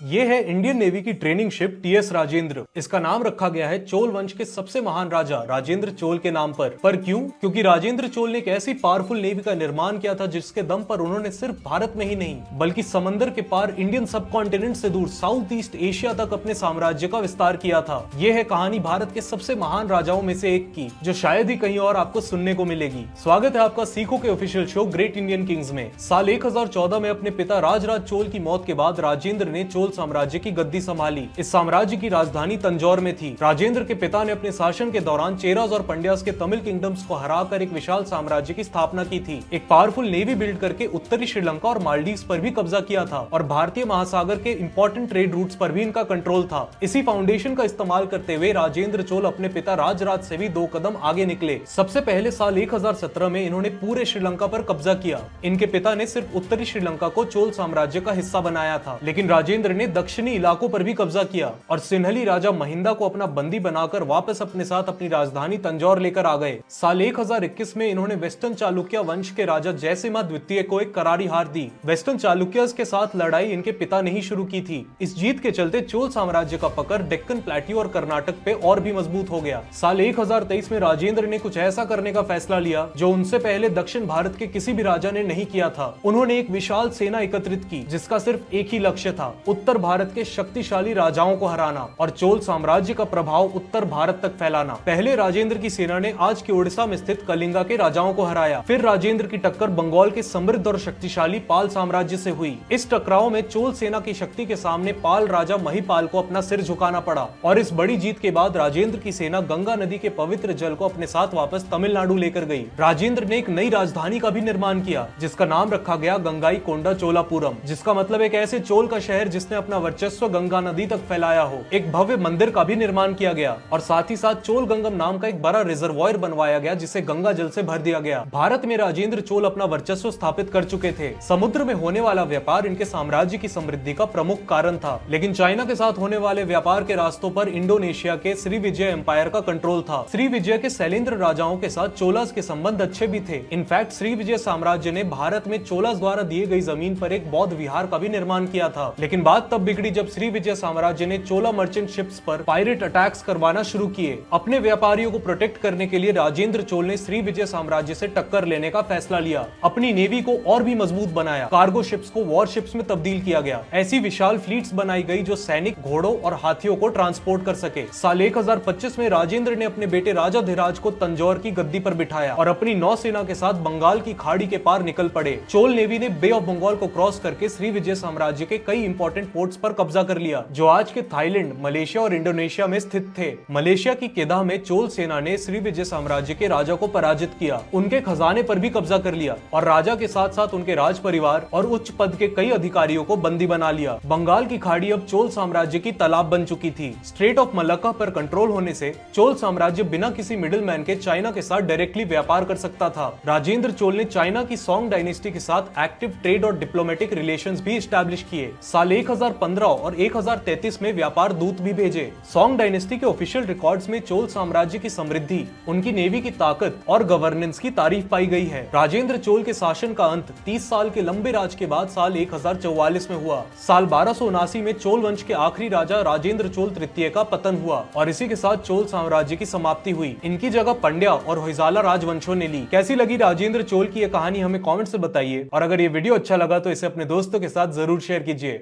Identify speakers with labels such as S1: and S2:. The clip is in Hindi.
S1: ये है इंडियन नेवी की ट्रेनिंग शिप टीएस राजेंद्र। इसका नाम रखा गया है चोल वंश के सबसे महान राजा राजेंद्र चोल के नाम पर क्यों? क्योंकि राजेंद्र चोल ने एक ऐसी पावरफुल नेवी का निर्माण किया था जिसके दम पर उन्होंने सिर्फ भारत में ही नहीं बल्कि समंदर के पार इंडियन सब कॉन्टिनेंट से दूर साउथ ईस्ट एशिया तक अपने साम्राज्य का विस्तार किया था। ये है कहानी भारत के सबसे महान राजाओं में से एक की, जो शायद ही कहीं और आपको सुनने को मिलेगी। स्वागत है आपका सीखो के official show great Indian Kings में। साल 1014 में अपने पिता राजराज चोल की मौत के बाद राजेंद्र ने चोल साम्राज्य की गद्दी संभाली। इस साम्राज्य की राजधानी तंजौर में थी। राजेंद्र के पिता ने अपने शासन के दौरान चेरास और पंड्यास के तमिल किंगडम्स को हराकर एक विशाल साम्राज्य की स्थापना की थी। एक पावरफुल नेवी बिल्ड करके उत्तरी श्रीलंका और मालदीव्स पर भी कब्जा किया था और भारतीय महासागर के इंपॉर्टेंट ट्रेड रूट्स पर भी इनका कंट्रोल था। इसी फाउंडेशन का इस्तेमाल करते हुए राजेंद्र चोल अपने पिता राजराज से भी 2 कदम आगे निकले। सबसे पहले साल 1017 में इन्होंने पूरे श्रीलंका पर कब्जा किया। इनके पिता ने सिर्फ उत्तरी श्रीलंका को चोल साम्राज्य का हिस्सा बनाया था, लेकिन राजेंद्र ने दक्षिणी इलाकों पर भी कब्जा किया और सिन्हली राजा महिंदा को अपना बंदी बनाकर वापस अपने साथ अपनी राजधानी तंजौर लेकर आ गए। साल 1021 में इन्होंने वेस्टर्न चालुक्य वंश के राजा जयसिम्हा द्वितीय को एक करारी हार दी। वेस्टर्न चालुक्यस के साथ लड़ाई इनके पिता ने ही शुरू की थी। इस जीत के चलते चोल साम्राज्य का पकड़ डेक्कन प्लेट्यू और कर्नाटक पे और भी मजबूत हो गया। साल 1023 में राजेंद्र ने कुछ ऐसा करने का फैसला लिया जो उनसे पहले दक्षिण भारत के किसी भी राजा ने नहीं किया था। उन्होंने एक विशाल सेना एकत्रित की जिसका सिर्फ एक ही लक्ष्य था, उत्तर भारत के शक्तिशाली राजाओं को हराना और चोल साम्राज्य का प्रभाव उत्तर भारत तक फैलाना। पहले राजेंद्र की सेना ने आज के ओडिशा में स्थित कलिंगा के राजाओं को हराया। फिर राजेंद्र की टक्कर बंगाल के समृद्ध और शक्तिशाली पाल साम्राज्य से हुई। इस टकराव में चोल सेना की शक्ति के सामने पाल राजा महिपाल को अपना सिर झुकाना पड़ा और इस बड़ी जीत के बाद राजेंद्र की सेना गंगा नदी के पवित्र जल को अपने साथ वापस तमिलनाडु लेकर गई। राजेंद्र ने एक नई राजधानी का भी निर्माण किया जिसका नाम रखा गया गंगाई कोंडा चोलापुरम, जिसका मतलब एक ऐसे चोल का शहर जिसने अपना वर्चस्व गंगा नदी तक फैलाया हो। एक भव्य मंदिर का भी निर्माण किया गया और साथ ही साथ चोल गंगम नाम का एक बड़ा रिजर्वायर बनवाया गया जिसे गंगा जल से भर दिया गया। भारत में राजेंद्र चोल अपना वर्चस्व स्थापित कर चुके थे। समुद्र में होने वाला व्यापार इनके साम्राज्य की समृद्धि का प्रमुख कारण था, लेकिन चाइना के साथ होने वाले व्यापार के रास्तों पर इंडोनेशिया के श्रीविजय एम्पायर का कंट्रोल था। श्रीविजय के शैलेंद्र राजाओं के साथ चोलास के संबंध अच्छे भी थे। इनफैक्ट श्रीविजय साम्राज्य ने भारत में चोलास द्वारा दिए गई जमीन पर एक बौद्ध विहार का भी निर्माण किया था, लेकिन बात तब बिगड़ी जब श्रीविजय साम्राज्य ने चोला मर्चेंट शिप्स पर पायरेट अटैक्स करवाना शुरू किए। अपने व्यापारियों को प्रोटेक्ट करने के लिए राजेंद्र चोल ने श्रीविजय साम्राज्य से टक्कर लेने का फैसला लिया। अपनी नेवी को और भी मजबूत बनाया। कार्गो शिप्स को वॉर शिप्स में तब्दील किया गया। ऐसी विशाल फ्लीट्स बनाई गई जो सैनिक, घोड़ों और हाथियों को ट्रांसपोर्ट कर सके। साल 1025 में राजेंद्र ने अपने बेटे राजाधिराज को तंजौर की गद्दी पर बिठाया और अपनी नौसेना के साथ बंगाल की खाड़ी के पार निकल पड़े। चोल नेवी ने बे ऑफ बंगाल को क्रॉस करके श्रीविजय साम्राज्य के कई इंपॉर्टेंट पोर्ट्स पर कब्जा कर लिया जो आज के थाईलैंड, मलेशिया और इंडोनेशिया में स्थित थे। मलेशिया की केदाह में चोल सेना ने श्रीविजय साम्राज्य के राजा को पराजित किया, उनके खजाने पर भी कब्जा कर लिया और राजा के साथ साथ उनके राज परिवार और उच्च पद के कई अधिकारियों को बंदी बना लिया। बंगाल की खाड़ी अब चोल साम्राज्य की तालाब बन चुकी थी। स्ट्रेट ऑफ मलक्का पर कंट्रोल होने से चोल साम्राज्य बिना किसी मिडिलमैन के चाइना के साथ डायरेक्टली व्यापार कर सकता था। राजेंद्र चोल ने चाइना की सोंग डायनेस्टी के साथ एक्टिव ट्रेड और डिप्लोमेटिक रिलेशंस भी एस्टैब्लिश किए। साल 1015 और 1033 में व्यापार दूत भी भेजे। सोंग डायनेस्टी के ऑफिशियल रिकॉर्ड्स में चोल साम्राज्य की समृद्धि, उनकी नेवी की ताकत और गवर्नेंस की तारीफ पाई गई है। राजेंद्र चोल के शासन का अंत 30 साल के लंबे राज के बाद साल 1044 में हुआ। साल 1279 में चोल वंश के आखिरी राजा राजेंद्र चोल तृतीय का पतन हुआ और इसी के साथ चोल साम्राज्य की समाप्ति हुई। इनकी जगह पंड्या और होयसाला राजवंशों ने ली। कैसी लगी राजेंद्र चोल की यह कहानी हमें कमेंट से बताइए और अगर ये वीडियो अच्छा लगा तो इसे अपने दोस्तों के साथ जरूर शेयर कीजिए।